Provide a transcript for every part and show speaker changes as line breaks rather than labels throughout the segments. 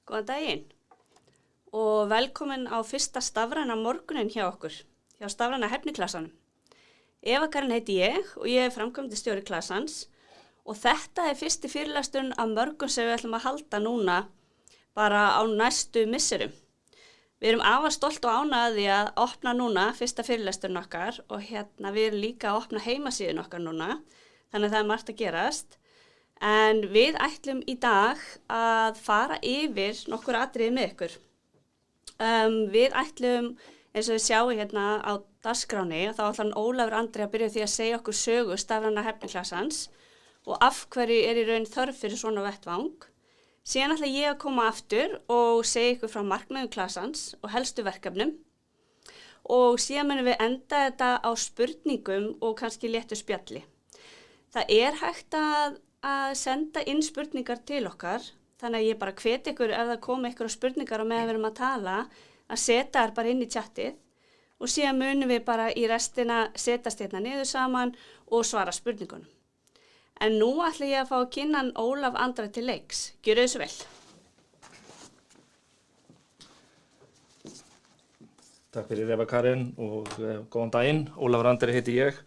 Góðan daginn og velkomin á fyrsta stafræna morgunin hjá okkur, hjá stafræna hefniklassanum. Eva Karin heiti ég og ég framkvæmdastjóri klassans og þetta fyrsti fyrirlesturinn af mörgum sem við ætlum að halda núna bara á næstu misserum. Við erum afar stolt og ánægð því að opna núna fyrsta fyrirlesturinn okkar og við erum líka að opna heimasíðun okkar núna, þannig að það margt að gerast. En við ætlum í dag að fara yfir nokkur atriði með ykkur. Við ætlum, eins og við sjáum á dagskráni, þá ætlar Ólafur Andri að byrja því að segja okkur sögu stafræna hefniklassans og af hverju í raun þörf fyrir svona vettvang. Síðan ætla ég að koma aftur og segja ykkur frá markmiðum klassans og helstu verkefnum. Og síðan munum við enda þetta á spurningum og kannski léttu spjalli. Það hægt að senda inn spurningar til okkar, þannig að ég bara hveti ykkur ef það komi ykkur spurningar á meðan við erum að tala, að setja þær bara inn í chatið og síðan munum við bara í restina setjast niður saman og svara spurningunum. En nú ætla ég að fá að kynna Ólaf Andra til leiks. Gjörðu þessu vel.
Takk fyrir Eva Karin og góðan daginn. Ólafur Andri heiti ég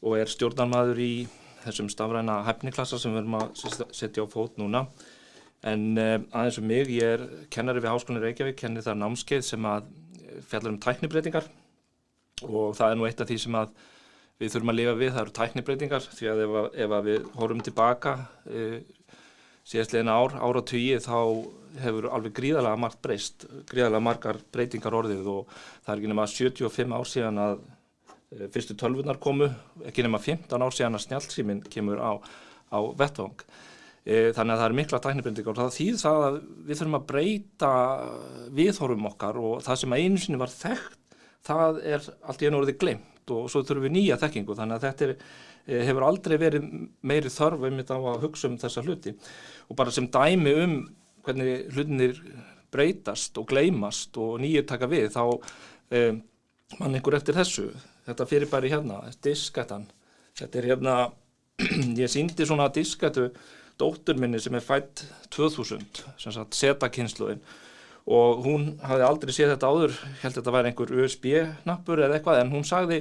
og stjórnarmaður í þessum stafræna hæfniklassa sem við erum að setja á fót núna. En aðeins mig, ég kennari við Háskólann í Reykjavík, kennir þar námskeið sem að fjallar tæknibreytingar og það nú eitt af því sem að við þurfum að lifa við, það eru tæknibreytingar því að ef við horfum tilbaka síðastliðin áratugi þá hefur alveg gríðarlega margt breyst, gríðarlega margar breytingar orðið og það ekki nema 75 ár síðan að fyrstu tölvurnar komu, ekki nema 15 ár síðan að snjallsíminn kemur á vettvang. Þannig að það eru mikla tæknibreytingar og það þýðir það að við þurfum að breyta viðhorfum okkar og það sem einu sinni var þekkt, það allt í einu orðið gleymt og svo þurfum við nýja þekkingu. Þannig að þetta hefur aldrei verið meiri þörf einmitt á að hugsa þessa hluti. Og bara sem dæmi hvernig hlutinir breytast og gleymast og nýjir taka við, þá man einhver eftir þessu. Þetta fyrirbæri diskettan. Þetta ég sýndi svona diskettu dóttur minni sem fædd 2000, sem sagt Z-kynslóðin. Og hún hafði aldrei séð þetta áður, held þetta væri einhver USB-knappur eða eitthvað, en hún sagði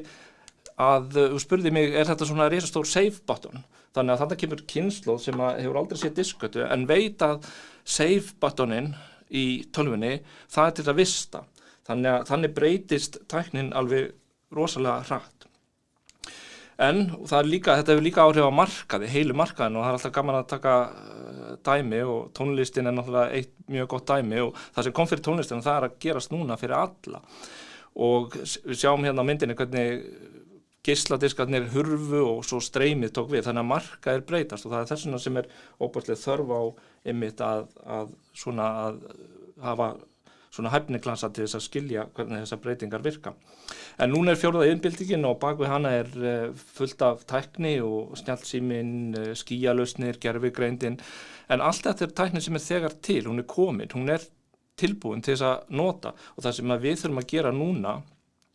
hún spurði mig, þetta svona risastór save button? Þannig að þarna kemur kynslóð sem hefur aldrei séð diskettu, en veit að save buttonin í tölvunni, það til að vista. Þannig breytist tæknin alveg rosalega hratt. En þetta hefur líka áhrif á markaði, heilu markaðin og það alltaf gaman að taka dæmi og tónlistin náttúrulega eitt mjög gott dæmi og það sem kom fyrir tónlistina það að gerast núna fyrir alla. Og við sjáum á myndinni hvernig geisladiskarnir hurfu og svo streymið tók við, þannig að markaðir breytast og það þess vegna sem óbærslega þörf á einmitt að hafa svona hæfniklassa til þess að skilja hvernig þessar breytingar virka. En núna fjórða iðnbyltingin og bak við hana fullt af tækni og snjallsíminn, skýjalausnir, gervigreindin, en allt þetta tækni sem þegar til, hún komin, hún tilbúin til þess að nota og það sem við þurfum að gera núna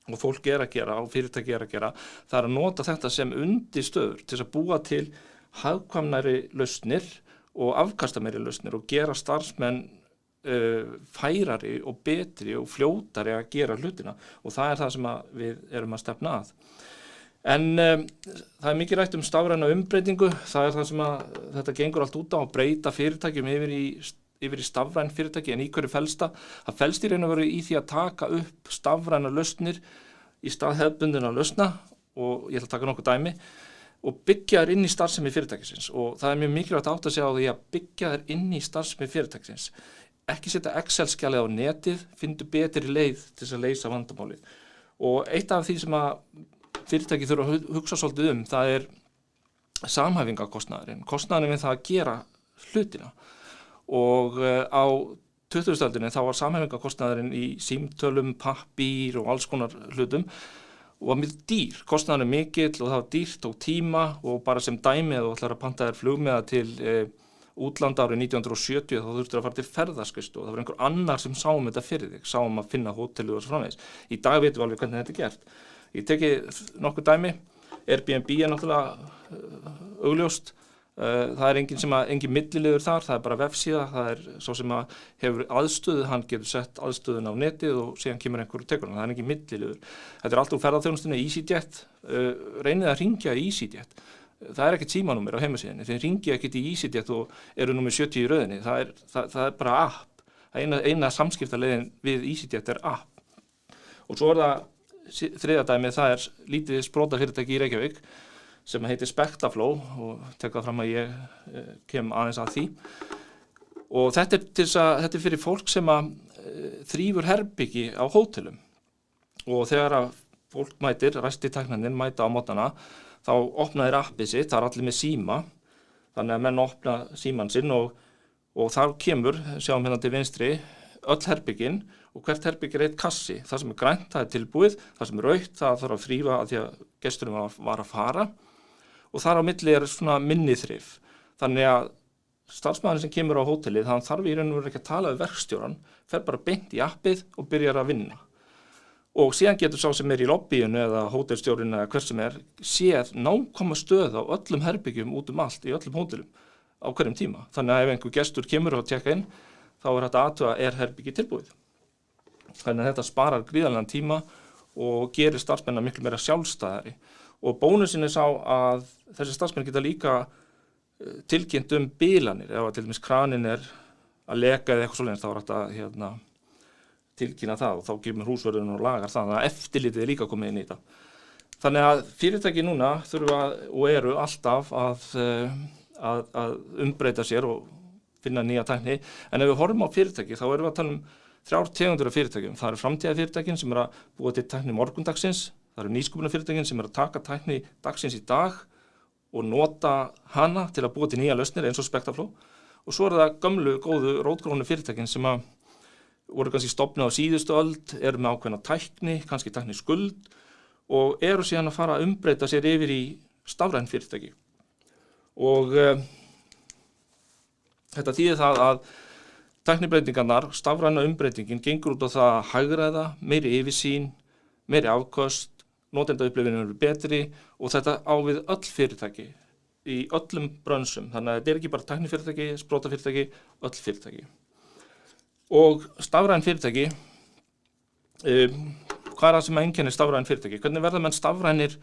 og fólk að gera og fyrirtæki að gera, það að nota þetta sem undirstöður til þess að búa til hagkvæmari lausnir og afkastameiri lausnir og gera starfsmenn færari og betri og fljótari að gera hlutina og það það sem við erum að stefna að. En það mikið rætt stafræna umbreytingu, það það sem þetta gengur allt út á að breyta fyrirtækjum yfir í stafræn fyrirtæki, en í hverju felst það? Það felst í raun og veru í því að taka upp stafræna lausnir í stað hefðbundinna lausna og ég ætla að taka nokkuð dæmi og byggja þær inn í starfsemi fyrirtækisins og það mjög mikilvægt að átta sig á því að byggja þær inn í starfsemi fyrirtækisins. Ekki setja Excel-skjalið á netið, finndu betri leið til þess að leysa vandamálið. Og eitt af því sem að fyrirtæki þurfa að hugsa svolítið það samhæfingakostnaðurinn. Kostnaðurinn við það að gera hlutina. Og á 20. öldinni þá var samhæfingakostnaðurinn í símtölum, pappír og alls konar hlutum og var mjög dýr. Kostnaðurinn mikill og það var dýrt og tíma og bara sem dæmi að þú ætlar að panta þér flugmiða til útlanda árið 1970 þá þurftur að fara til ferðaskrifstofu og það var einhver annar sem sá þetta fyrir þig, sá að finna hótelið og svo framvegis. Í dag veitum við alveg hvernig þetta gert. Ég teki nokkuð dæmi, Airbnb náttúrulega augljóst Það er engin milliliður þar, það er bara vefsíða, það er sá sem að hefur aðstöðu, hann getur sett aðstöðun á netið og síðan kemur einhver og tekur hann, það er engin milliliður. Þetta er allt úr ferðaþjónustunni, EasyJet, reynið að hringja í EasyJet. Það er ekkert símanúmer á heimasíðunni, þeir hringja ekkert í EasyJet og eru númer 70 í röðinni, það er bara app. Eina samskiptaleiðin við EasyJet er app. Og svo er það þriðja dæmið, það er lítið sprotafyrirtæki í Reykjavík sem heitir Spectaflow og tek það fram að ég kem aðeins að því. Og þetta er fyrir fólk sem að þrífur herbyggi á hótelum. Og þegar að fólk mætir, ræstitæknarnir mæta á mótnana, þá opna þeir appið sitt, það er allir með síma, þannig að menn opna síman sinn og þar kemur, sjáum hérna til vinstri, öll herbyggin og hvert herbyggi er eitt kassi. Það sem er grænt, það er tilbúið, það sem er rautt, það þarf að þrífa að því að gesturinn var að fara. Og þar á milli er svona minniþrif. Þannig að starfsmaðurinn sem kemur á hótelið, hann þarf í raun og veru ekki að tala við verkstjóran, fer bara beint í appið og byrjar að vinna. Og síðan getur sá sem er í lobbyinu eða hótelstjórinn eða hver sem er, séð nákvæma stöð á öllum herbyggjum út allt í öllum hótelum á hverjum tíma. Þannig að ef einhver gestur kemur og tekka inn, þá er þetta athuga er herbyggi tilbúið. Þannig að þetta sparar gríðarlegan tíma og gerir starfsmennina miklu meira sjálfstæðari. Og bónusinn er sá að þessi starfsmenn geta líka tilkynnt bilanir. Ef til dæmis kranin er að leka eða eitthvað svoleiðis, þá er þetta tilkynna það og þá kemur húsvörðurinn og lagar það. Þannig að eftirlitið er líka komið inn í þetta. Þannig að fyrirtæki núna þurfa og eru alltaf að umbreyta sér og finna nýja tækni. En ef við horfum á fyrirtæki, þá erum við að tala um 3 tegundir af fyrirtækjum. Það eru framtíðarfyrirtækin sem að búa til tækni morgundagsins. Það eru nýsköpunarfyrirtækin sem að taka tækni dagsins í dag og nota hana til að búa til nýja lausnir eins og Spectaflow. Og svo það gömlu, góðu, rótgrónu fyrirtækin sem að voru kannski stofnuð á síðustu öld, eru með ákveðna tækni, kannski tækni skuld og eru síðan að fara að umbreyta sér yfir í stafræn fyrirtæki. Og þetta þýðir það að tæknibreytingarnar, stafræna umbreytingin gengur út á það að hagræða, meiri yfirsýn, meiri afköst, notendaupplifun eru betri og þetta á við öll fyrirtæki í öllum brönsum. Þannig að þetta er ekki bara tæknifyrirtæki, sprotafyrirtæki, öll fyrirtæki. Og stafræn fyrirtæki, hvað er það sem einkennir stafræn fyrirtæki? Hvernig verða menn stafrænir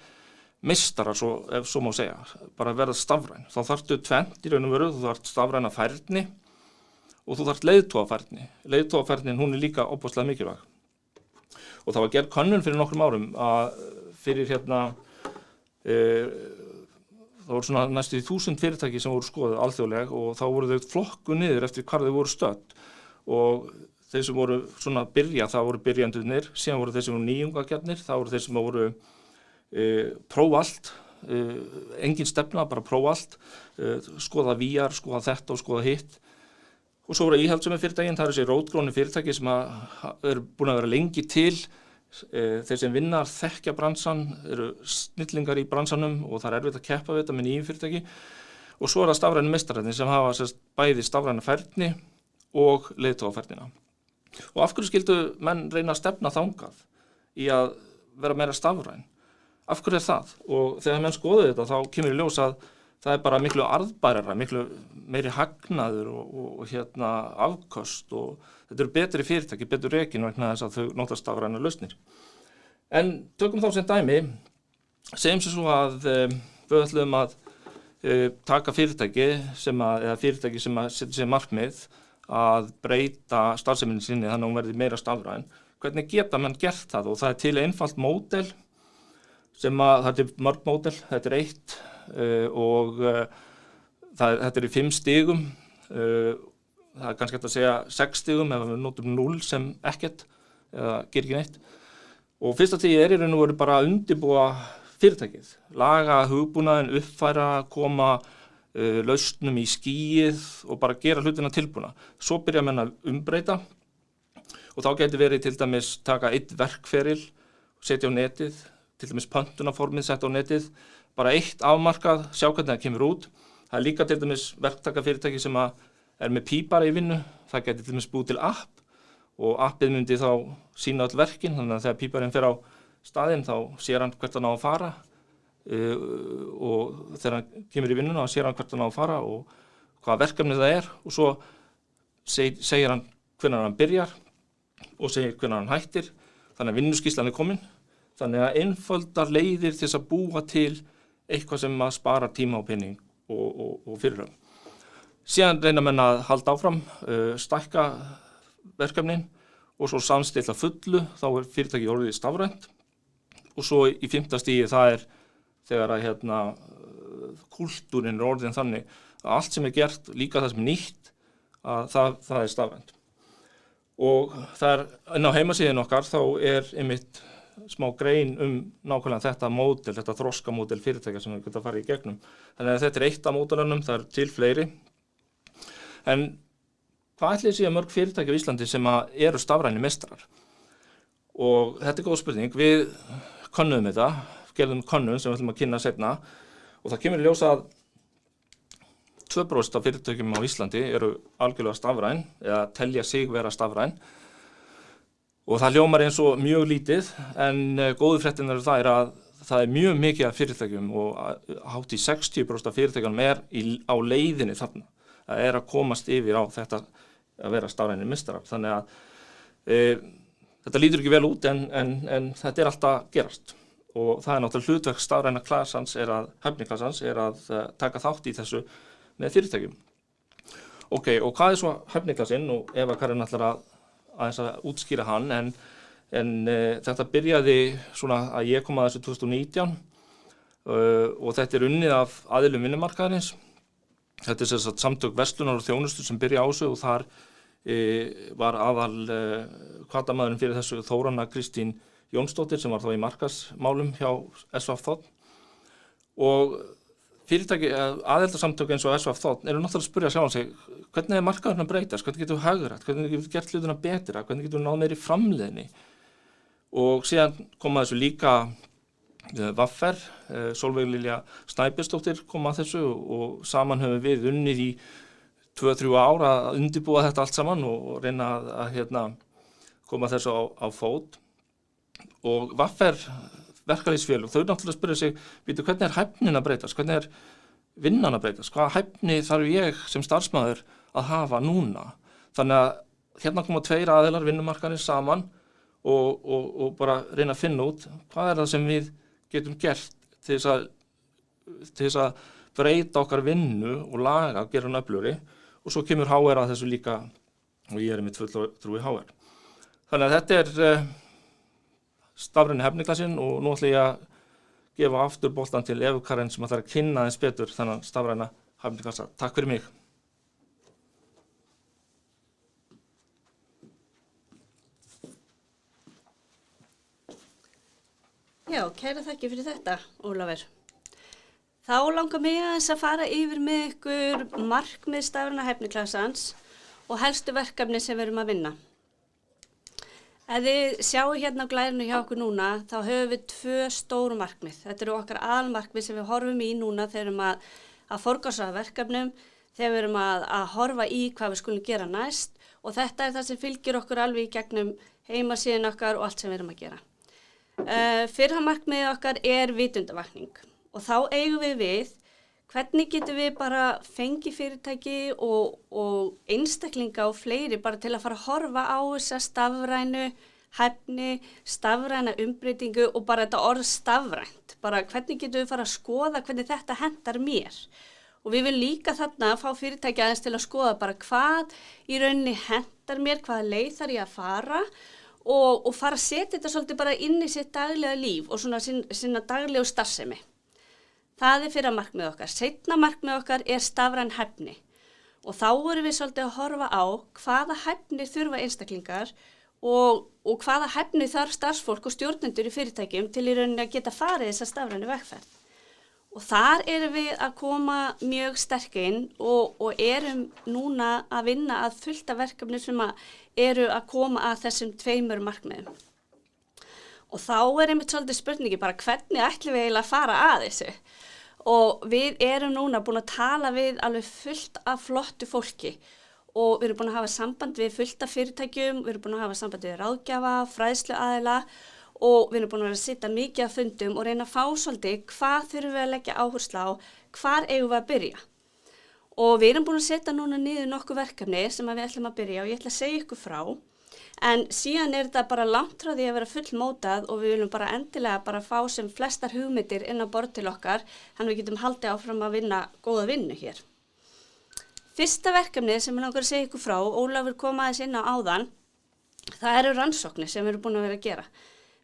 meistarar, ef svo má segja, bara verða stafræn? Þá þarftu tvennt í raun og veru, þú þarft stafræna færni og þú þarft leiðtogafærni. Leiðtogafærnin, hún er líka ofboðslega mikilvæg. Og það var gerð könnun fyrir nokkrum árum að fyrir það voru svona næstu 1000 fyrirtæki sem voru skoðuð alþjóðleg og þá voru þau flokkuð niður eftir hvar þau voru stödd. Og þeir sem voru svona að byrja, það voru byrjandurnir, síðan voru þeir sem voru nýjungagjörnir, það voru þeir sem voru prófa allt, engin stefna, bara prófa allt, skoða VR, skoða þetta og skoða hitt. Og svo voru íhaldssömu fyrirtækin, það eru þessi rótgrónu fyrirtæki sem eru búin að vera lengi til. Þeir sem vinna þekkja bransan, eru snillingar í bransanum og það er erfitt að keppa við þetta með nýjum fyrirtæki. Og svo er það stafrænu meistararnir sem hafa bæði stafræna færni og leiðtogafærnina. Og af hverju skildu menn reyna að stefna þangað í að vera meira stafræn? Af hverju er það? Og þegar menn skoðu þetta þá kemur í ljós að það er bara miklu arðbærara, miklu meiri hagnaður og afköst og þetta eru betri fyrirtæki, betur rekin vegna þess að þau nota stafrænar lausnir. En tökum þá sem dæmi, segjum svo að við ætlum að taka fyrirtæki sem setur sér markmið að breyta starfseminni sinni þannig að hún verði meira stafræn. Hvernig geta menn gert það? Og það er til einfalt módel það er til mörg módel, þetta er 1 og þetta er í 5 stigum. Það er kannski hægt að segja 6 stigum ef við notum 0 sem ekkert eða gerir ekki neitt. Og fyrsta stigið er í raun og veru bara að undirbúa fyrirtækið, laga hugbúnaðinn, uppfæra, koma lausnum í skýið og bara gera hlutina tilbúna. Svo byrja menn að umbreyta og þá getur verið til dæmis taka 1 verkferil, setja á netið, til dæmis pöntunarformið sett á netið, bara 1 afmarkað, sjá hvernig það kemur út. Það er líka til dæmis verktakafyrirtæki sem er með pípara í vinnu, það getur til dæmis búið til app og appið myndi þá sýna öll verkin, þannig að þegar píparinn fer á staðinn þá sér hann hvert hann á að fara. og þegar hann kemur í vinnuna sér hann hvert hann á að fara og hvaða verkefni það er og svo segir hann hvenær hann byrjar og segir hvenær hann hættir, þannig að vinnuskýrslan er komin, þannig að einfaldar leiðir til þess að búa til eitthvað sem að spara tíma og pening og fyrirhöfn. Síðan reyna menn að halda áfram, stækka verkefnin og svo samstilla fullu, þá er fyrirtæki orðið stafrænt og svo í 5. stigi það er þegar að kúltúrin er orðin þannig að allt sem er gert, líka það sem er nýtt, að það er stafrænt. Og það er inn á heimasíðin okkar þá er einmitt smá grein nákvæmlega þetta módel, þetta þroskamódel fyrirtækja sem við getum að fara í gegnum. Þannig að þetta er eitt af módelunum, það er til fleiri. En hvað ætli sé mörg fyrirtæki á Íslandi sem eru stafræni meistarar? Og þetta er góð spurning. Við könnuðum þetta, gerðum könnun sem við ætlum að kynna seinna og það kemur í ljós að 2% af fyrirtækjum á Íslandi eru algjörlega stafræn eða telja sig vera stafræn og það hljómar eins og mjög lítið en góðu fréttirnar það er að það er mjög mikið af fyrirtækjum og hátt í 60% af fyrirtækjum er á leiðinni þarna. Það er að komast yfir á þetta að vera stafrænir meistarar. Þannig að þetta lítur ekki vel út en þetta er alltaf gerast. Og það er náttúrulega hlutverk stafræna klasans hæfniklassans er að taka þátt í þessu með fyrirtækjum. Ok, og hvað er svo hæfniklassinn og Eva Karen ætlar aðeins að útskýra hann en þetta byrjaði svona að ég kom að þessu 2019 og þetta er unnið af aðilum vinnumarkaðarins. Þetta er sem sagt samtök verslunar og þjónustu sem byrja á þessu og þar var aðal hvatamaðurinn fyrir þessu Þóranna Kristín Jónsdóttir sem var þá í markaðsmálum hjá SVF Þ. Og fyrirtæki, aðildarsamtök eins og SVF Þ eru náttúrulega að spyrja sjálfan sig hvernig er markaðurinn að breytast, hvernig getum við hagrætt, hvernig getum við gert hlutina betra, hvernig getum við náð meiri framleiðni. Og síðan kom að þessu líka Vaffer, Sólveig Lilja Snæbjörnsdóttir kom að þessu og saman höfum við unnið í 2-3 ár að undirbúa þetta allt saman og reyna að koma þessu á fót. Og Vaffer verkalýðsfélög, þau náttúrulega spyrja sig, hvernig er hæfnin að breytast, hvernig er vinnan að breytast, hvaða hæfni þarf ég sem starfsmaður að hafa núna. Þannig að hérna koma 2 aðilar vinnumarkaðarins saman og bara reyna að finna út hvað er það sem við getum gert til þess að breyta okkar vinnu og laga, gera hann öflugri og svo kemur HR að þessu líka og ég er mitt fulltrúi HR. Þannig að þetta er stafræni hæfniklassinn og nú ætla ég að gefa aftur boltan til Evu Karen sem ætlar að kynna aðeins betur þennan stafræna hæfniklassa. Takk fyrir mig.
Já, kæra þakki fyrir þetta, Ólafur. Þá langar mig aðeins að fara yfir með ykkur markmið stafræna hæfniklassans og helstu verkefni sem við erum að vinna. Ef þið sjáu hérna á glærinu hjá okkur núna, þá höfum við 2 stóru markmið. Þetta eru okkar aðalmarkmið sem við horfum í núna þegar við erum að forgangsraða verkefnum, þegar við erum að horfa í hvað við skulum gera næst og þetta er það sem fylgir okkur alveg í gegnum heimasíðun okkar og allt sem við erum að gera. Fyrra markmiðið okkar er vitundavakning og þá eigum við hvernig getum við bara fengið fyrirtæki og einstaklinga og fleiri bara til að fara að horfa á þessa stafrænu hæfni, stafræna umbreytingu og bara þetta orð stafrænt. Bara hvernig getum við fara að skoða hvernig þetta hentar mér. Og við viljum líka þarna fá fyrirtæki aðeins til að skoða bara hvað í rauninni hentar mér, hvaða leið þarf ég að fara og fara að setja þetta svolítið bara inn í sitt daglega líf og svona sinna daglegu starfsemi. Það er fyrra markmið okkar. Seinna markmið okkar er stafræn hæfni og þá erum við svolítið að horfa á hvaða hæfni þurfa einstaklingar og hvaða hæfni þarf starfsfólk og stjórnendur í fyrirtækjum til í rauninni að geta farið þessa stafrænu vegferð. Og þar erum við að koma mjög sterk inn og erum núna að vinna að fullta verkefni sem eru að koma að þessum 2 markmiðum. Og þá er einmitt svolítið spurningi bara hvernig ætlum við eiginlega að fara að þessu. Og við erum núna búin að tala við alveg fullt af flottu fólki og við erum búin að hafa samband við fullt af fyrirtækjum, við erum búin að hafa samband við ráðgjafa, fræðsluaðila og við erum búin að vera að sitja mikið að fundum og reyna að fá svolítið hvað þurfum við að leggja áherslu á, hvar eigum við að byrja. Og við erum búin að setja núna niður nokkuð verkefni sem við ætlum að byrja og ég ætla að segja ykkur frá. En síðan þetta bara langt frá því að vera fullmótað og við viljum bara endilega bara fá sem flestar hugmyndir inn á borð til okkar, þannig við getum haldið áfram að vinna góða vinnu hér. Fyrsta verkefni sem ég langar að segja ykkur frá, Ólafur kom aðeins inn á áðan, það eru rannsóknir sem við erum búin að vera að gera.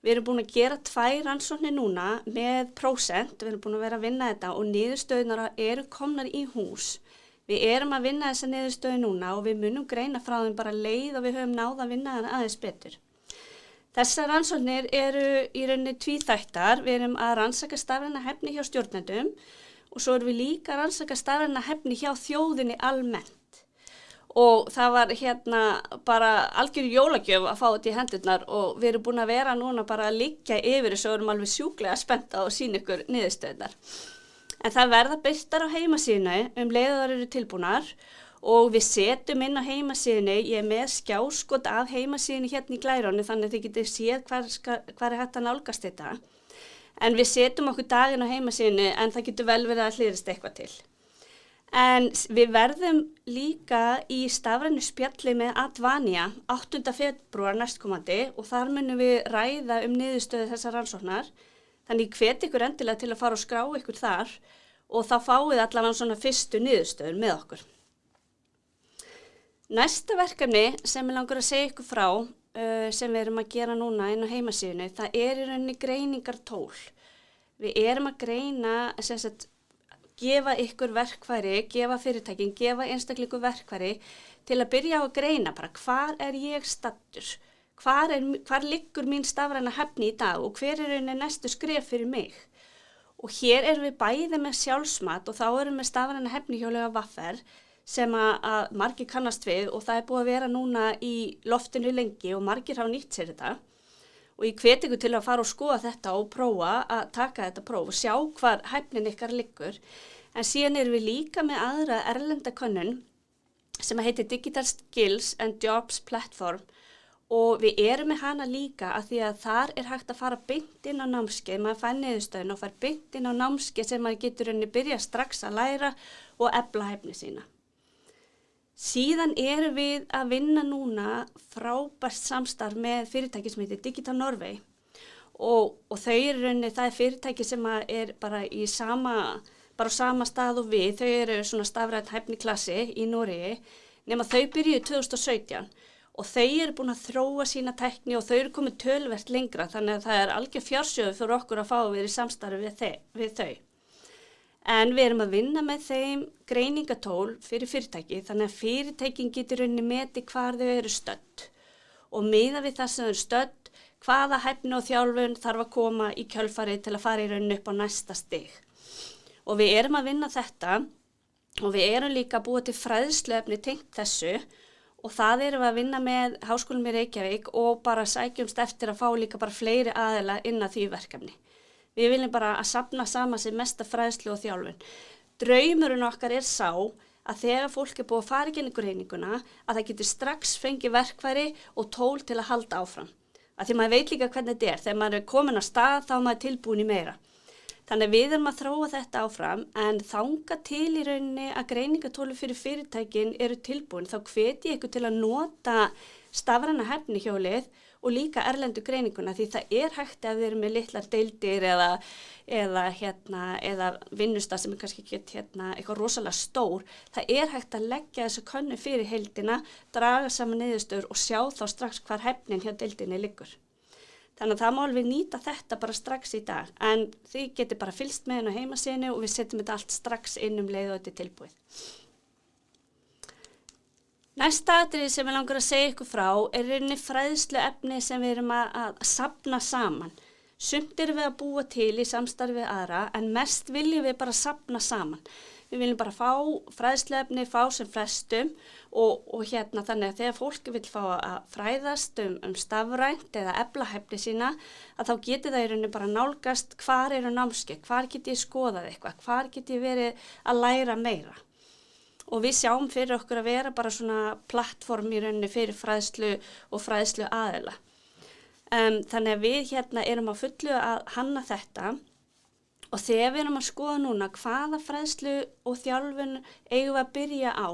Við erum búin að gera 2 rannsóknir núna með prósent, við erum búin að vera að vinna þetta og niðurstöðunar eru komnar í hús. Við erum að vinna þessa niðurstöðu núna og við munum greina frá þeim bara leið og við höfum náð að vinna þarna aðeins betur. Þessar rannsóknir eru í rauninni tvíþættar. Við erum að rannsaka stafræna hæfni hjá stjórnendum og svo erum við líka að rannsaka stafræna hæfni hjá þjóðinni almennt. Og það var bara algjör jólagjöf að fá þetta í hendurnar og við erum búin að vera núna bara að liggja yfir þessu og erum alveg sjúklega spennta og sýna ykkur niðurstöðunar. En það verða birtar á heimasíðunni leið og þær eru tilbúnar og við setjum inn á heimasíðunni, ég er með skjáskot af heimasíðunni hérna í Glærunni þannig að þið getið séð hvar hægt að nálgast þetta. En við setjum okkur daginn á heimasíðunni en það getur vel verið að hliðrast eitthvað til. En við verðum líka í stafrænu spjalli með Advania 8. febrúar næstkomandi og þar munum við ræða niðurstöðu þessar rannsóknar. Þannig ég hvet ykkur endilega til að fara og skrá ykkur þar og þá fáið allavega svona fyrstu niðurstöður með okkur. Næsta verkefni sem ég langar að segja ykkur frá sem við erum að gera núna inn á heimasíðunni, það í rauninni greiningartól. Við erum að greina, gefa ykkur verkfæri, gefa fyrirtækin, gefa einstaklingu verkfæri til að byrja á að greina bara hvar er ég staddur. Hvar liggur mín stafræna hæfni í dag og hver er næstu skref fyrir mig? Og hér erum við bæði með sjálfsmat og þá erum við stafræna hæfni hjá Laugaváfer sem að margir kannast við og það er búið að vera núna í loftinu lengi og margir hafa nýtt sér þetta. Og ég hvet ykkur til að fara og skoða þetta og prófa að taka þetta próf og sjá hvar hæfnin ykkar liggur. En síðan erum við líka með aðra erlenda könnun sem heitir Digital Skills and Jobs Platform. Og við erum með hana líka að því að þar er hægt að fara beint inn á námskeið, maður fær niðurstöðuna og fær beint inn á námskeið sem maður getur byrja strax að læra og efla hæfni sína. Síðan erum við að vinna núna frábært samstarf með fyrirtæki sem heitir Digital Norway og þau það er fyrirtæki sem er bara á sama stað og við, þau eru svona stafræn hæfniklassi í Noregi, nema þau byrjuðu 2017. Og þau eru búin að þróa sína tækni og þau eru komið töluvert lengra þannig að það er algjör fjársjóður fyrir okkur að fá að vera í samstarfi við þau. En við erum að vinna með þeim greiningatól fyrir fyrirtæki þannig að fyrirtækin getur meti hvar þau eru stödd og miða við það sem þau eru stödd, hvaða hæfni og þjálfun þarf að koma í kjölfarið til að fara í rauninni upp á næsta stig. Og við erum að vinna þetta og við erum líka að búa til fræðsluefni tengt þessu. Og það erum við að vinna með Háskólanum í Reykjavík og bara sækjumst eftir að fá líka bara fleiri aðila inn að því verkefni. Við viljum bara að safna saman sem mesta fræðslu og þjálfun. Draumurinn okkar er sá að þegar fólk er búið að fara í greininguna að það getur strax fengið verkfæri og tól til að halda áfram. Af því maður veit líka hvernig þetta er. Þegar maður er komin á stað þá er maður tilbúin í meira. Þannig að við erum að þróa þetta áfram en þangað til í rauninni að greiningatólu fyrir fyrirtækin eru tilbúin þá hveti ég ykkur til að nota stafræna hæfnihjólið og líka erlendu greininguna því það er hægt ef þið eru með litlar deildir eða vinnustað sem er kannski ekki eitthvað rosalega stór. Það er hægt að leggja þessu könnu fyrir heildina, draga saman niðurstöður og sjá þá strax hvar hæfnin hjá deildinni liggur. Þannig að það má alveg nýta þetta bara strax í dag, en þið getur bara fylgst með henni á heimasíðunni og við setjum þetta allt strax inn leið og þetta er tilbúið. Næsta atriði sem ég langar að segja ykkur frá er rauninni fræðsluefni sem við erum að safna saman. Sumt erum við að búa til í samstarfi við aðra, en mest viljum við bara safna saman. Við viljum bara fá fræðsluefni, fá sem flestum og þannig að þegar fólk vil fá að fræðast stafrænt eða efla hæfni sína að þá geti það í rauninni bara nálgast hvar eru námskeið, hvar geti ég skoðað eitthvað, hvar geti ég verið að læra meira. Og við sjáum fyrir okkur að vera bara svona plattform í rauninni fyrir fræðslu og fræðslu aðila. Þannig að við hérna erum á fullu að hanna þetta og þegar við erum að skoða núna hvaða fræðslu og þjálfun eigum við að byrja á,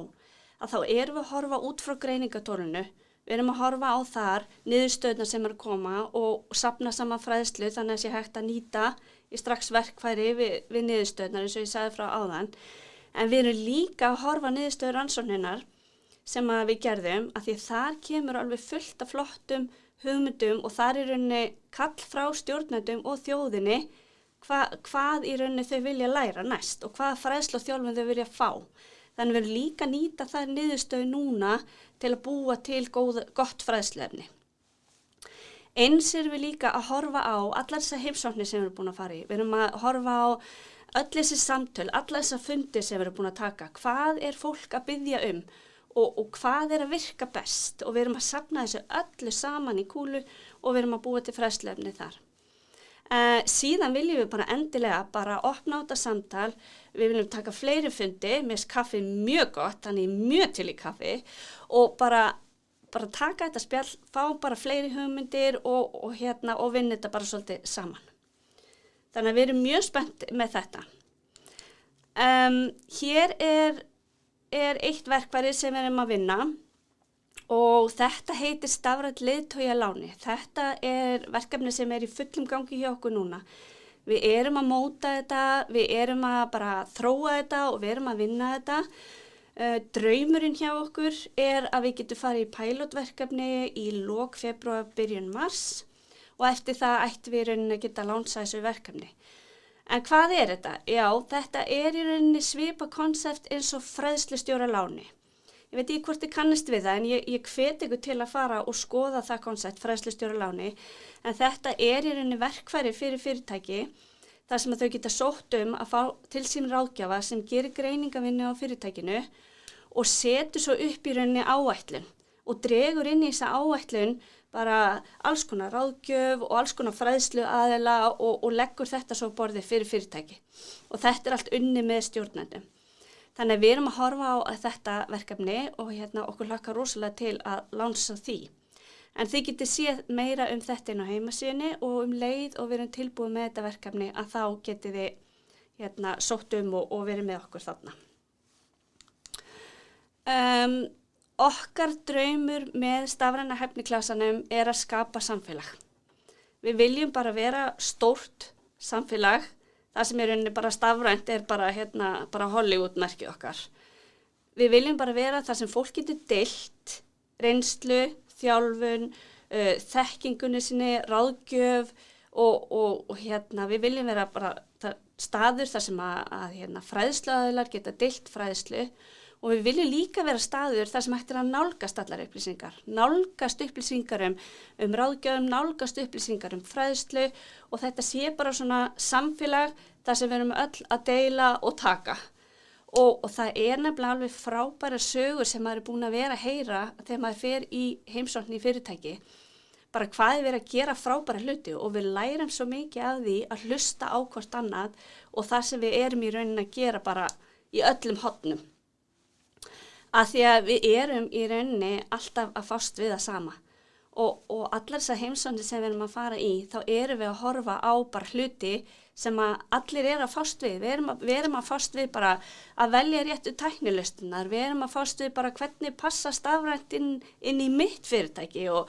að þá erum við að horfa út frá greiningatólinu, við erum að horfa á þar niðurstöðuna sem að koma og safna saman fræðslu þannig að sé hægt að nýta í strax verkfæri við niðurstöðunar eins og ég sagði frá áðan. En við erum líka að horfa niðurstöður rannsóknarinnar sem að við gerðum að því þar kemur alveg fullt af flottum hugmyndum og þar er rauninni kall frá stjórnendum og þjóðinni hvað í rauninni þau vilja læra næst og hvaða fræðslu og þjálfun þau vilja fá. Þannig við erum líka að nýta þær niðurstöðu núna til að búa til gott fræðsluefni. Eins erum við líka að horfa á allar þessar heimsóknir sem við erum búin að fara í. Við erum að horfa á öll þessi samtöl, allar þessar fundir sem við erum búin að taka. Hvað er fólk að biðja og hvað er að virka best og við erum að safna þessu öllu saman í kúlu og við erum að búa til fræðsluefni þar. Síðan viljum við bara endilega bara opna á þetta samtal, við viljum taka fleiri fundi, mér finnst kaffi mjög gott, þannig mjög til í kaffi og bara taka þetta spjall, fá bara fleiri hugmyndir og vinna þetta bara svolítið saman. Þannig að við erum mjög spennt með þetta. Hér er eitt verkfæri sem við erum að vinna og þetta heitir stafrænt leiðtogaláni. Þetta er verkefni sem er í fullum gangi hjá okkur núna. Við erum að móta þetta, við erum að bara þróa þetta og við erum að vinna þetta. Draumurinn hjá okkur er að við getum farið í pilotverkefni í lok febrúar, byrjun mars og eftir það ættum við í rauninni að geta lánsað þessu verkefni. En hvað er þetta? Já, þetta er í rauninni svipa konsept eins og fræðslustjóraláni. Ég veit ekki hvort þið kannist við það en ég hvet ykkur til að fara og skoða það konsept fræðslustjóraláni en þetta er í rauninni verkfæri fyrir fyrirtæki þar sem að þau geta sótt að fá til sín ráðgjafa sem gerir greiningavinnu á fyrirtækinu og setur svo upp í rauninni áætlun og dregur inn í þessa áætlun bara alls konar ráðgjöf og alls konar fræðslu aðila og leggur þetta svo borðið fyrir fyrirtæki og þetta er allt unnið með stjórnendum. Þannig að við erum að horfa á þetta verkefni og okkur hlakkar rosalega til að lánsa því. En þið getið séð meira þetta inn á heimasíðunni og leið og við erum tilbúið með þetta verkefni að þá getið þið sótt og verið með okkur þarna. Okkar draumur með stafræna hæfniklasanum er að skapa samfélag. Við viljum bara vera stórt samfélag. Það sem er rauninni bara stafrænt er bara Hollywood-merkið okkar. Við viljum bara vera það sem fólk getur deilt, reynslu, þjálfun, þekkingunni sinni, ráðgjöf og við viljum vera bara staður þar sem að fræðsluaðilar geta deilt fræðslu og við viljum líka vera staður þar sem hægt er að nálgast allar upplýsingar. Nálgast upplýsingar um ráðgjöfum, nálgast upplýsingar fræðslu og þetta sé bara svona samfélag þar sem við erum öll að deila og taka. Og það er nefnilega alveg frábæra sögur sem maður er búin að vera að heyra þegar maður fer í heimsókn í fyrirtæki. Bara hvað er verið að gera frábæra hluti og við lærum svo mikið af því að hlusta á hvort annað og það sem við erum í rauninni að gera bara í öllum hornum. Að því að við erum í rauninni alltaf að fást við það sama og allar þessar heimsóknir sem við erum að fara í þá erum við að horfa á bara hluti sem að allir eru að fást við. Við erum að fást við bara að velja réttu tæknilausnirnar, við erum að fást við bara hvernig passa stafrænt inn í mitt fyrirtæki og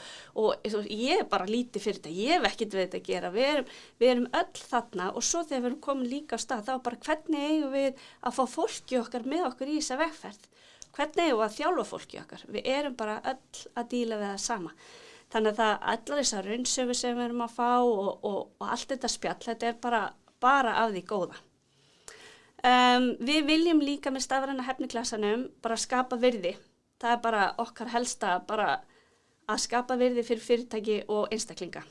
ég er bara lítið fyrirtæki, ég hef ekkert við þetta að gera, við erum öll þarna og svo þegar við erum komin líka á stað þá bara hvernig eigum við að fá fólki okkar með okkur í þessa vegferð. Hvernig eigum við að þjálfa fólki okkar? Við erum bara öll að díla við það sama. Þannig að allar þessar raunsögur sem við erum að fá og allt þetta spjall, þetta er bara af því góða. Við viljum líka með stafræna hæfniklasanum bara skapa virði. Það er bara okkar helsta bara að skapa virði fyrir fyrirtæki og einstaklinga.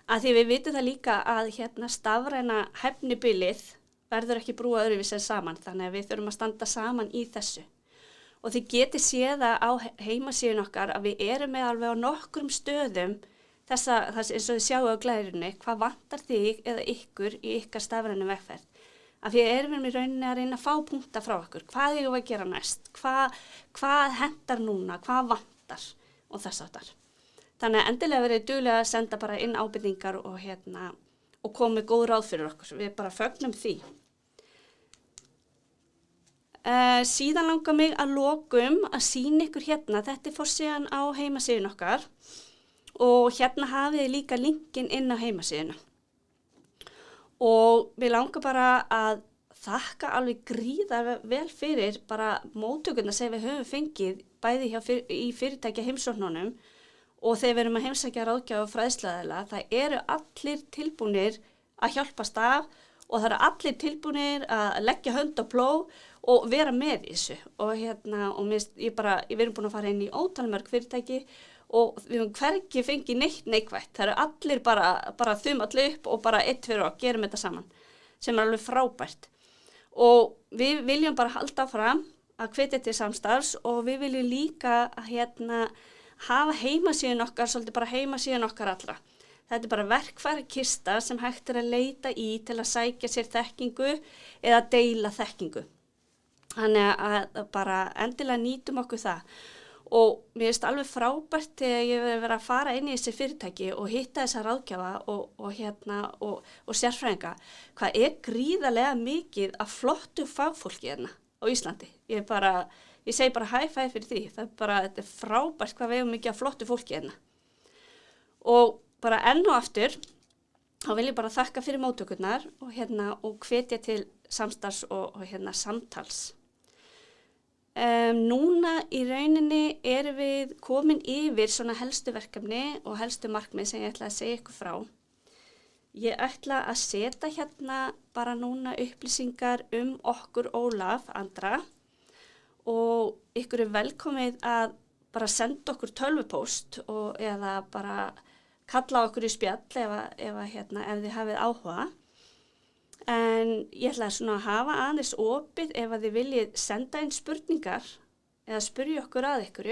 Að því við vitum það líka að stafræna hæfnibilið verður ekki brúa öðruvísi saman, þannig að við þurfum að standa saman í þessu. Og þið getið séð það á heimasíðun okkar að við erum með alveg á nokkrum stöðum þess eins og þið sjáu á glærunni, hvað vantar þig eða ykkur í ykkar stafrænu vegferð. Af því erum við í rauninni að reyna að fá punkta frá okkur, hvað eigum við að gera næst, hvað hentar núna, hvað vantar og þess áttar. Þannig að endilega verið duglega að senda bara inn ábendingar og koma með góð ráð fyrir okkur. Við bara fögnum því. Síðan langar mig að lokum að sýna ykkur hérna. Þetta forsíðan á heimasíðun okkar og hérna hafið þið líka linkin inn á heimasíðuna. Og við langar bara að þakka alveg gríðar vel fyrir bara móttökurna sem við höfum fengið bæði í fyrirtækja heimsóknunum og þegar við erum að heimsækja ráðgjafa og fræðsluaðila. Það eru allir tilbúnir að hjálpast af og það eru allir tilbúnir að leggja hönd á plóg og vera með í þessu. Og við erum búin að fara inn í ótalmörg fyrirtæki og við höfum hvergi fengið neitt neikvætt. Það eru allir bara þum allir upp og bara eitt fyrir og gerum þetta saman, sem alveg frábært. Og við viljum bara halda fram að hvetja til samstarfs og við viljum líka að hafa heimasíðun okkar, svolítið bara heimasíðun okkar allra. Þetta bara verkfærakista sem hægt að leita í til að sækja sér þekkingu eða deila þekkingu. Þannig að bara endilega nýtum okkur það. Og mér finnst alveg frábært þegar ég verið að fara inn í þessi fyrirtæki og hitta þessa ráðgjafa og sérfræðinga. Hvað gríðarlega mikið af flottu fagfólki á Íslandi. Ég segi bara high five fyrir því. Þetta frábært hvað við hefum mikið af flottu fólki Og bara enn og aftur, þá vil ég bara þakka fyrir móttökurnar og hvetja til samstarfs og samtals. Núna í rauninni erum við komin yfir svona helstu verkefni og helstu markmið sem ég ætla að segja ykkur frá. Ég ætla að setja bara núna upplýsingar okkur Ólaf Andra og ykkur velkomið að bara senda okkur tölvupóst eða bara kalla okkur í spjall ef þið hafið áhuga. En ég ætla að hafa aðeins opið ef þið viljið senda inn spurningar eða spyrja okkur að ykkur,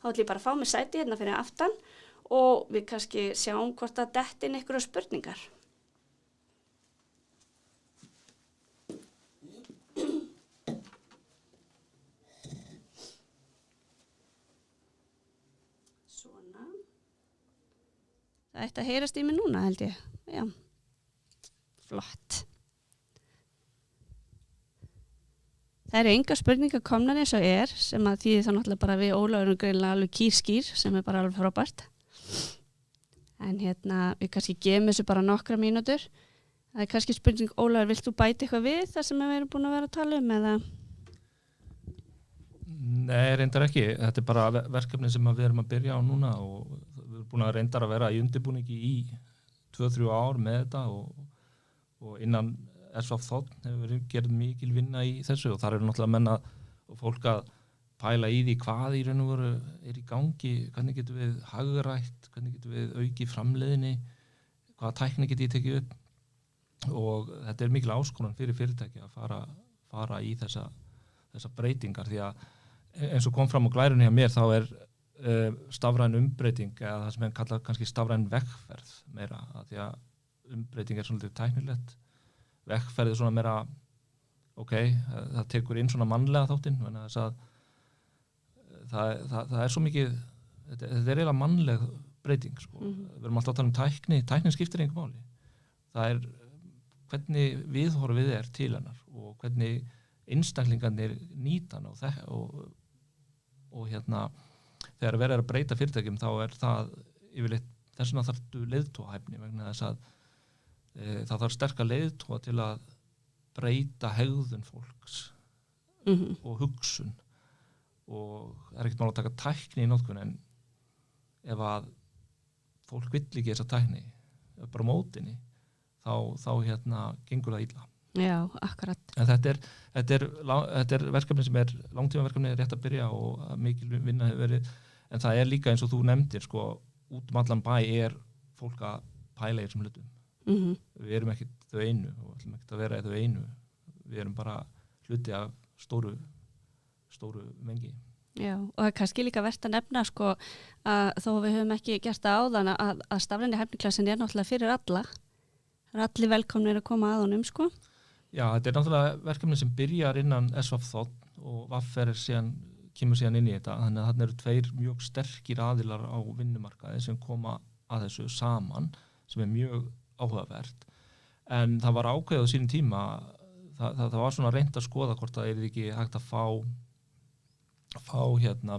þá ætla ég bara að fá mig sæti hérna fyrir aftan og við kannski sjáum hvort að detti inn ykkur spurningar. Svona. Það ætti að heyrast í mig núna held ég. Já. Flott. Það eru engar spurningar komnar eins og sem að þýðir þá náttúrulega bara við Ólafur erum greinilega alveg kýrskýr sem bara alveg frábært. En við kannski gefum þessu bara nokkra mínútur. Það kannski spurning, Ólafur, vilt þú bæta eitthvað við það sem við erum búin að vera að tala eða?
Nei, reyndar ekki. Þetta bara verkefni sem við erum að byrja á núna og við erum búin að reyndar að vera í undirbúningi í 2-3 ár með þetta og innan SVF hefur verið gerð mikil vinna í þessu og þar eru náttúrulega menna og fólk að pæla í því hvað í raun og veru í gangi, hvernig getum við hagrætt, hvernig getum við aukið framleiðni, hvaða tækni getum ég tekið upp og þetta mikil áskorun fyrir fyrirtæki að fara í þessa breytingar því að eins og kom fram á glærunni hjá mér þá stafræn umbreyting eða það sem kallar kannski stafræn vegferð meira að því að umbreyting svolítið tæknilegt vegferðið svona meira það tekur inn svona mannlega þáttinn þess að það svo mikið þetta eiginlega mannleg breyting sko. Við erum alltaf að tala tæknin skiptir engu máli það hvernig viðhorfið til hennar og hvernig einstaklingarnir nýta hana og þegar verið að breyta fyrirtækjum þá það yfirleitt þess vegna þarf leiðtogahæfni vegna þess að það þarf sterka leiðtoga til að breyta hegðun fólks og hugsun og það ekkert mál að taka tækni í notkun en ef að fólk vill ekki þessa tækni bara mótinni þá gengur það illa.
Já, akkurat.
En þetta verkefni sem langtímaverkefni rétt að byrja og mikil vinna hefur verið en það líka eins og þú nefndir sko út allan bæ fólk að pæla í þessum hlutum. Við erum ekki þau einu og ætlum ekki að vera þau einu við erum bara hluti af stóru mengi.
Já, og það kannski líka vert að nefna sko að þó við höfum ekki gert það áðan að stafræni hæfniklassin náttúrulega fyrir alla. Það allir velkomnir að koma að honum sko.
Já, þetta náttúrulega verkefni sem byrjar innan SVF og VAFF síðan kemur síðan inn í þetta, þannig að þarna eru 2 mjög sterkir aðilar á vinnumarkaði sem koma að þessu saman, sem mjög áhugavert, en það var ákveðið á sínum tíma, það var svona reynt að skoða hvort það ekki hægt að fá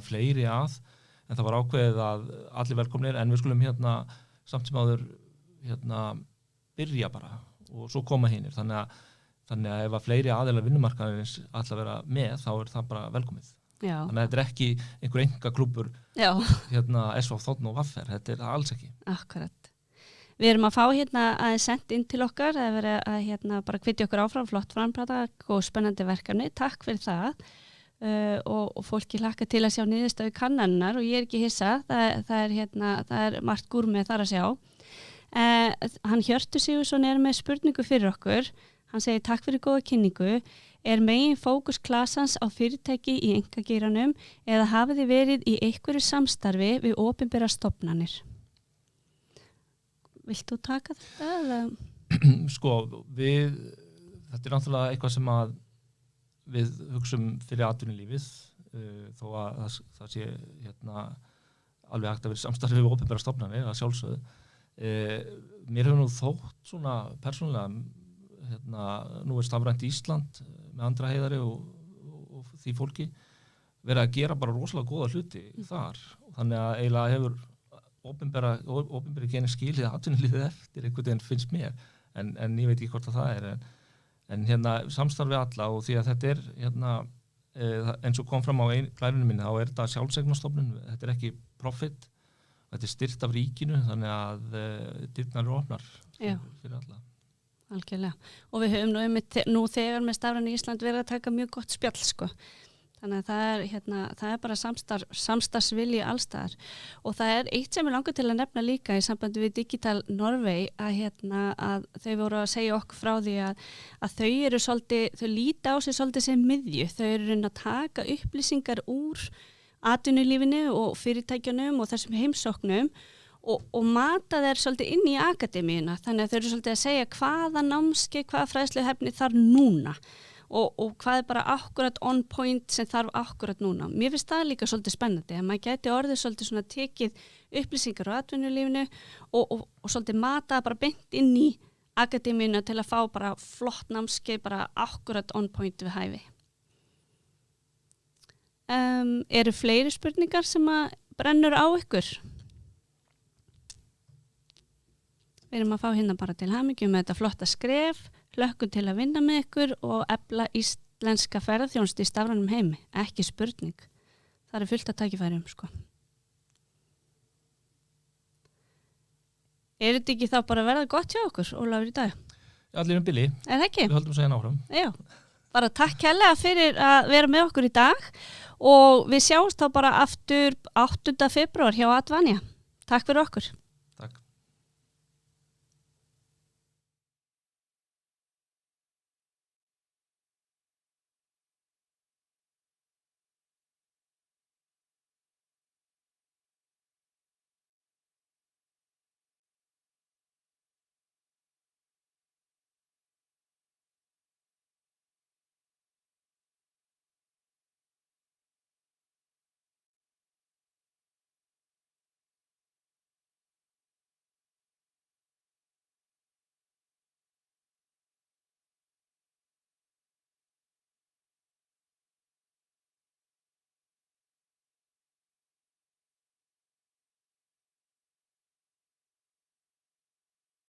fleiri að, en það var ákveðið að allir velkomnir, en við skulum samt sem áður byrja bara og svo koma hinir, þannig að ef að fleiri aðilar vinnumarkaðarins ætla að vera með, þá það bara velkomið.
Já.
Þannig að þetta ekki einhver engaklúbbur SV Þ og Vaffer, þetta alls ekki.
Akkurat. Við erum að fá aðeins sent inn til okkar, það er verið að bara hvetja okkur áfram, flott framprata og spennandi verkefni, takk fyrir það. Og fólki hlakka til að sjá niðurstöðu kannanirnar og ég er ekki hissa, það er margt gúrmið þar að sjá. Hann Hjörtur Sigurðsson er með spurningu fyrir okkur, hann segir takk fyrir góða kynningu, er megin fókus klasans á fyrirtæki í einkageiranum eða hafið þið verið í einhverju samstarfi við opinbera stofnanir? Vilt þú taka þetta? Eða?
Sko, þetta er náttúrulega eitthvað sem að við hugsum fyrir atvinnulífið, þó að það sé alveg hægt að vera samstarfi við opinbera stofnanir, að sjálfsögðu. Mér hefur nú þótt svona persónulega, nú er Stafrænt Ísland með Andra Heiðari og því fólki verið að gera bara rosalega góða hluti þar, þannig að eiginlega hefur opinberi genið skilið atvinnulífið eftir einhvern veginn finnst mér, en ég veit ekki hvort að það er, en samstarfi alla og því að þetta er eins og kom fram á glærunum minni, þá er þetta sjálfseignarstofnun, þetta er ekki profit, þetta er styrt af ríkinu, þannig að dyrnar eru opnar fyrir alla.
Algjörlega. Og við höfum nú þegar með Stafrænt Ísland verið að taka mjög gott spjall, sko. Þannig að það er bara samstarfsvilji allstaðar. Og það er eitt sem ég langar til að nefna líka í sambandi við Digital Norway að þau voru að segja okkur frá því að þau eru svolítið, þau líta á sig svolítið sem miðju. Þau eru að taka upplýsingar úr atvinnulífinu og fyrirtækjunum og þessum heimsóknum og mata þeir svolítið inn í akademíuna, þannig að þau eru svolítið að segja hvaða námskeið, hvaða fræðsluhefni þarf núna og hvað er bara akkurat on point sem þarf akkurat núna. Mér finnst það líka svolítið spennandi, að maður geti orðið svolítið svona tekið upplýsingar á atvinnulífinu og svolítið mata bara beint inn í akademíuna til að fá bara flott námskeið, bara akkurat on point við hæfi. Eru fleiri spurningar sem að brennur á ykkur? Við erum að fá bara til hamingju með þetta flotta skref, hlökkum til að vinna með ykkur og efla íslenska ferðaþjónustu í stafrænum heimi, ekki spurning. Það er fullt að tækifærum, sko. Er þetta ekki þá bara að verða gott hjá okkur, Ólafur, í dag?
Allir billi.
Er það ekki?
Við höldum segja áfram.
Já, bara takk kærlega fyrir að vera með okkur í dag og við sjáumst þá bara aftur 8. febrúar hjá Advania. Takk fyrir okkur.